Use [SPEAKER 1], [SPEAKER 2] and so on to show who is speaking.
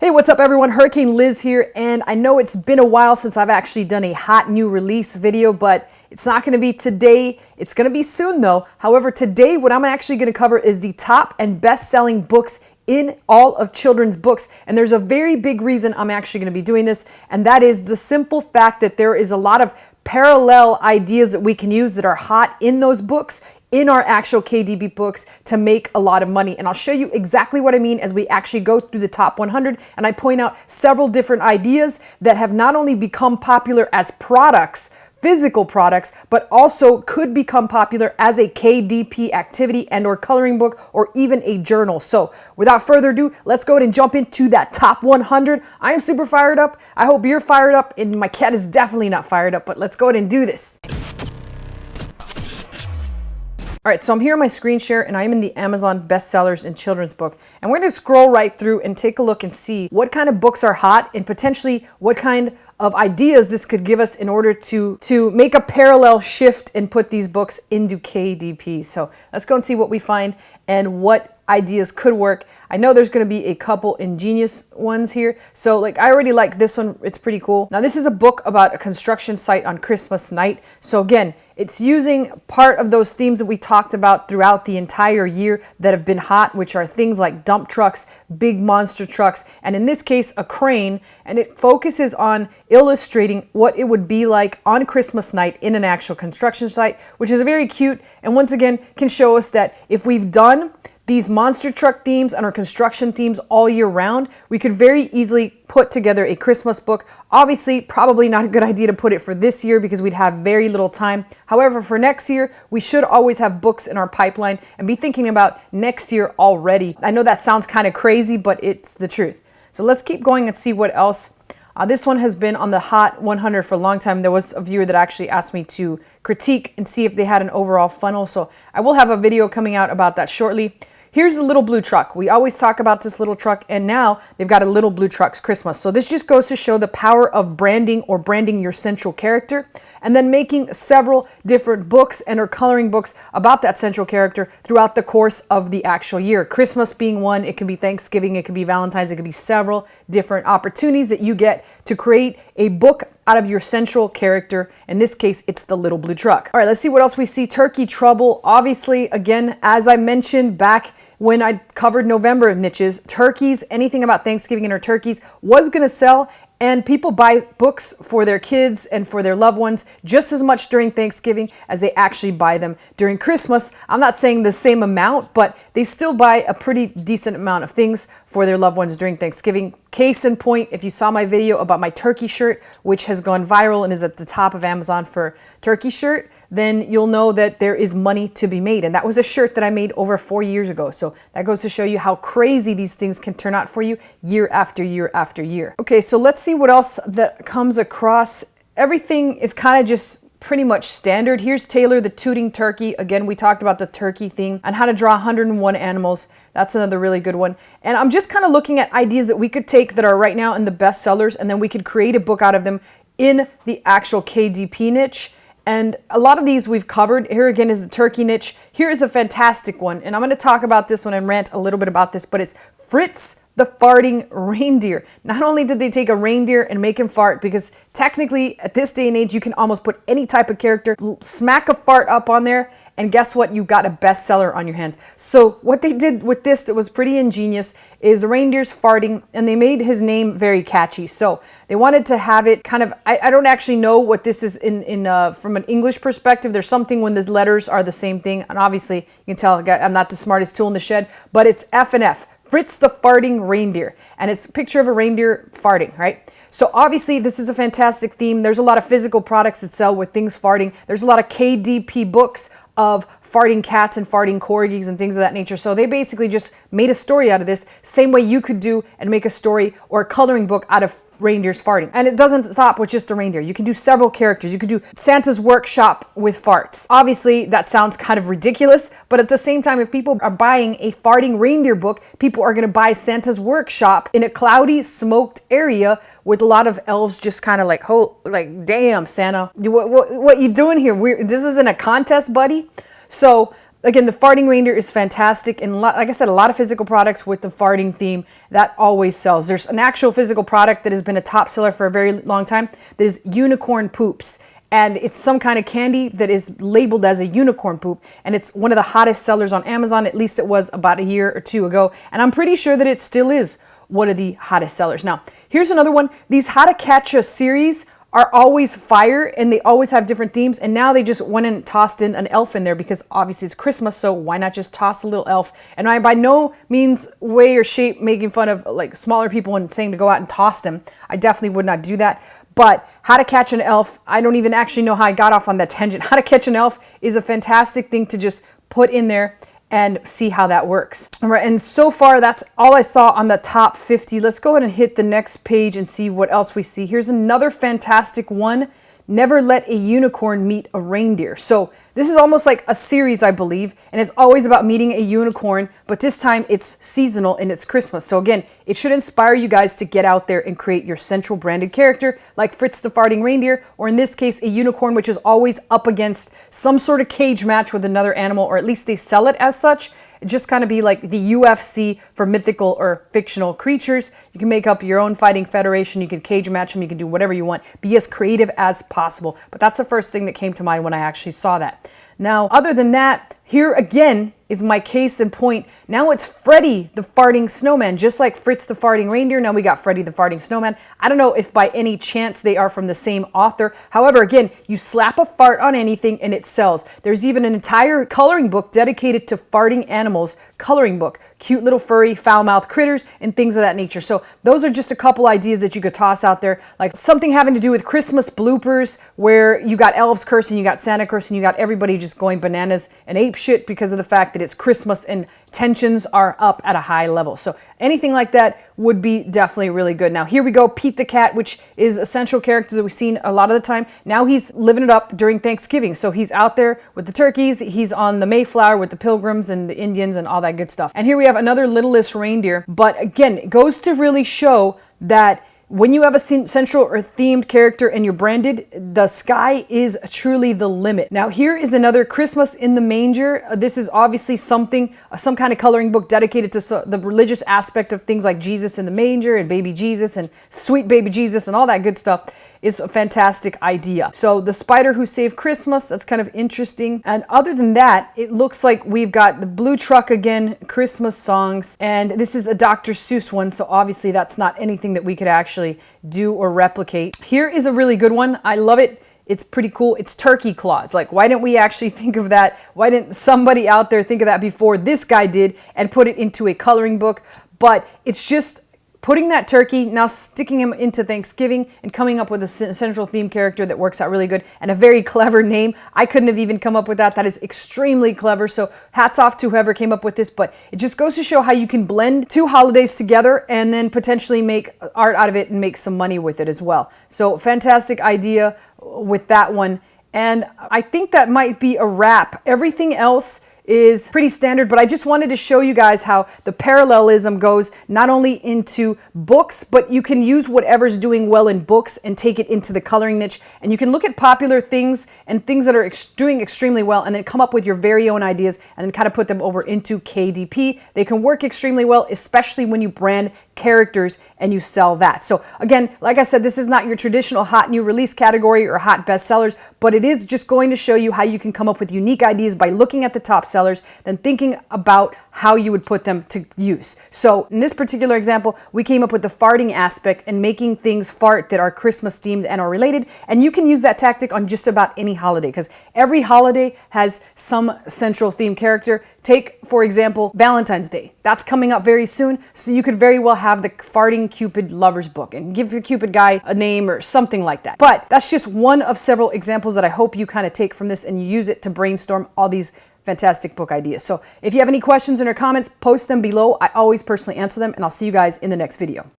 [SPEAKER 1] Hey, what's up everyone? Hurricane Liz here, and I know it's been a while since I've actually done a hot new release video, but it's not going to be today. It's going to be soon though. However, today what I'm actually going to cover is the top and best-selling books in all of children's books. And there's a very big reason I'm actually going to be doing this, and that is the simple fact that there is a lot of parallel ideas that we can use that are hot in those books in our actual KDP books to make a lot of money. And I'll show you exactly what I mean as we actually go through the top 100, and I point out several different ideas that have not only become popular as products, physical products, but also could become popular as a KDP activity and or coloring book or even a journal. So without further ado, let's go ahead and jump into that top 100. I am super fired up. I hope you're fired up, and my cat is definitely not fired up, but let's go ahead and do this. All right, so I'm here on my screen share and I'm in the Amazon bestsellers in children's book. And we're going to scroll right through and take a look and see what kind of books are hot and potentially what kind of ideas this could give us in order to make a parallel shift and put these books into KDP. So let's go and see what we find and what ideas could work. I know there's going to be a couple ingenious ones here. So like I already like this one. It's pretty cool. Now this is a book about a construction site on Christmas night. So again, it's using part of those themes that we talked about throughout the entire year that have been hot, which are things like dump trucks, big monster trucks, and in this case, a crane. And it focuses on illustrating what it would be like on Christmas night in an actual construction site, which is very cute. And once again, can show us that if we've done these monster truck themes and our construction themes all year round, we could very easily put together a Christmas book. Obviously, probably not a good idea to put it for this year because we'd have very little time. However, for next year, we should always have books in our pipeline and be thinking about next year already. I know that sounds kind of crazy, but it's the truth. So let's keep going and see what else. This one has been on the Hot 100 for a long time. There was a viewer that actually asked me to critique and see if they had an overall funnel. So I will have a video coming out about that shortly. Here's the little blue truck. We always talk about this little truck, and now they've got a little blue truck's Christmas. So this just goes to show the power of branding or branding your central character, and then making several different books and or coloring books about that central character throughout the course of the actual year. Christmas being one, it could be Thanksgiving, it could be Valentine's, it could be several different opportunities that you get to create a book out of your central character. In this case, it's the little blue truck. All right, let's see what else we see. Turkey Trouble. Obviously, again, as I mentioned back when I covered November niches, turkeys, anything about Thanksgiving and or turkeys was going to sell. And people buy books for their kids and for their loved ones just as much during Thanksgiving as they actually buy them during Christmas. I'm not saying the same amount, but they still buy a pretty decent amount of things for their loved ones during Thanksgiving. Case in point, if you saw my video about my turkey shirt, which has gone viral and is at the top of Amazon for turkey shirt, then you'll know that there is money to be made. And that was a shirt that I made over 4 years ago. So that goes to show you how crazy these things can turn out for you year after year after year. Okay, so let's see what else that comes across. Everything is kind of just pretty much standard. Here's Taylor the Tooting Turkey. Again, we talked about the turkey thing and how to draw 101 animals. That's another really good one. And I'm just kind of looking at ideas that we could take that are right now in the bestsellers, and then we could create a book out of them in the actual KDP niche. And a lot of these we've covered. Here again is the turkey niche. Here is a fantastic one, and I'm going to talk about this one and rant a little bit about this, but it's Fritz the Farting Reindeer. Not only did they take a reindeer and make him fart, because technically at this day and age you can almost put any type of character, smack a fart up on there, and guess what? You got a bestseller on your hands. So what they did with this that was pretty ingenious is the reindeer's farting, and they made his name very catchy. So they wanted to have it kind of, I don't actually know what this is from an English perspective. There's something when the letters are the same thing, and obviously you can tell I'm not the smartest tool in the shed, but it's F and F. Fritz the Farting Reindeer, and it's a picture of a reindeer farting, right? So obviously this is a fantastic theme. There's a lot of physical products that sell with things farting. There's a lot of KDP books of farting cats and farting corgis and things of that nature. So they basically just made a story out of this, same way you could do and make a story or a coloring book out of reindeers farting. And it doesn't stop with just a reindeer. You can do several characters. You could do Santa's workshop with farts. Obviously, that sounds kind of ridiculous, but at the same time, if people are buying a farting reindeer book, people are going to buy Santa's workshop in a cloudy, smoked area with a lot of elves just kind of like, oh, like, damn, Santa, what you doing here? This isn't a contest, buddy. So Again, the farting reindeer is fantastic, and like I said, a lot of physical products with the farting theme, that always sells. There's an actual physical product that has been a top seller for a very long time. There's unicorn poops, and it's some kind of candy that is labeled as a unicorn poop, and it's one of the hottest sellers on Amazon. At least it was about a year or two ago, and I'm pretty sure that it still is one of the hottest sellers. Now, here's another one. These How to Catch a series are always fire, and they always have different themes, and now they just went and tossed in an elf in there because obviously it's Christmas, so why not just toss a little elf? And I by no means, way, or shape making fun of like smaller people and saying to go out and toss them. I definitely would not do that. But How to Catch an Elf, I don't even actually know how I got off on that tangent. How to Catch an Elf is a fantastic thing to just put in there and see how that works. All right, and so far that's all I saw on the top 50. Let's go ahead and hit the next page and see what else we see. Here's another fantastic one. Never let a unicorn meet a reindeer. So this is almost like a series, I believe, and it's always about meeting a unicorn, but this time it's seasonal and it's Christmas. So again, it should inspire you guys to get out there and create your central branded character like Fritz the Farting Reindeer, or in this case, a unicorn, which is always up against some sort of cage match with another animal, or at least they sell it as such. Just kind of be like the UFC for mythical or fictional creatures. You can make up your own fighting federation. You can cage match them. You can do whatever you want. Be as creative as possible. But that's the first thing that came to mind when I actually saw that. Now, other than that, here again is my case in point. Now it's Freddy the Farting Snowman, just like Fritz the Farting Reindeer. Now we got Freddy the Farting Snowman. I don't know if by any chance they are from the same author. However, again, you slap a fart on anything and it sells. There's even an entire coloring book dedicated to farting animals, coloring book, cute little furry foul-mouthed critters and things of that nature. So those are just a couple ideas that you could toss out there, like something having to do with Christmas bloopers where you got elves cursing, you got Santa cursing, you got everybody just going bananas and ape shit because of the fact that it's Christmas and tensions are up at a high level. So anything like that would be definitely really good. Now here we go, Pete the Cat, which is a central character that we've seen a lot of the time. Now he's living it up during Thanksgiving. So he's out there with the turkeys, he's on the Mayflower with the Pilgrims and the Indians and all that good stuff. And here we have another littlest reindeer. But again, it goes to really show that when you have a central or themed character and you're branded, the sky is truly the limit. Now here is another Christmas in the Manger. This is obviously something, some kind of coloring book dedicated to the religious aspect of things like Jesus in the manger and baby Jesus and sweet baby Jesus and all that good stuff. Is a fantastic idea. So the spider who saved Christmas, that's kind of interesting. And other than that, it looks like we've got the blue truck again, Christmas songs, and this is a Dr. Seuss one, so obviously that's not anything that we could actually do or replicate. Here is a really good one. I love it. It's pretty cool. It's turkey claws. Like, why didn't we actually think of that? Why didn't somebody out there think of that before this guy did and put it into a coloring book? But it's just putting that turkey, now sticking him into Thanksgiving and coming up with a central theme character that works out really good and a very clever name. I couldn't have even come up with that. That is extremely clever. So hats off to whoever came up with this, but it just goes to show how you can blend two holidays together and then potentially make art out of it and make some money with it as well. So fantastic idea with that one. And I think that might be a wrap. Everything else is pretty standard, but I just wanted to show you guys how the parallelism goes not only into books, but you can use whatever's doing well in books and take it into the coloring niche. And you can look at popular things and things that are doing extremely well and then come up with your very own ideas and then kind of put them over into KDP. They can work extremely well, especially when you brand characters and you sell that. So again, like I said, this is not your traditional hot new release category or hot bestsellers, but it is just going to show you how you can come up with unique ideas by looking at the top sellers, then thinking about how you would put them to use. So in this particular example, we came up with the farting aspect and making things fart that are Christmas themed and are related. And you can use that tactic on just about any holiday because every holiday has some central theme character. Take, for example, Valentine's Day. That's coming up very soon. So you could very well have the farting Cupid lover's book and give the Cupid guy a name or something like that. But that's just one of several examples that I hope you kind of take from this and you use it to brainstorm all these fantastic book ideas. So if you have any questions or comments, post them below. I always personally answer them, and I'll see you guys in the next video.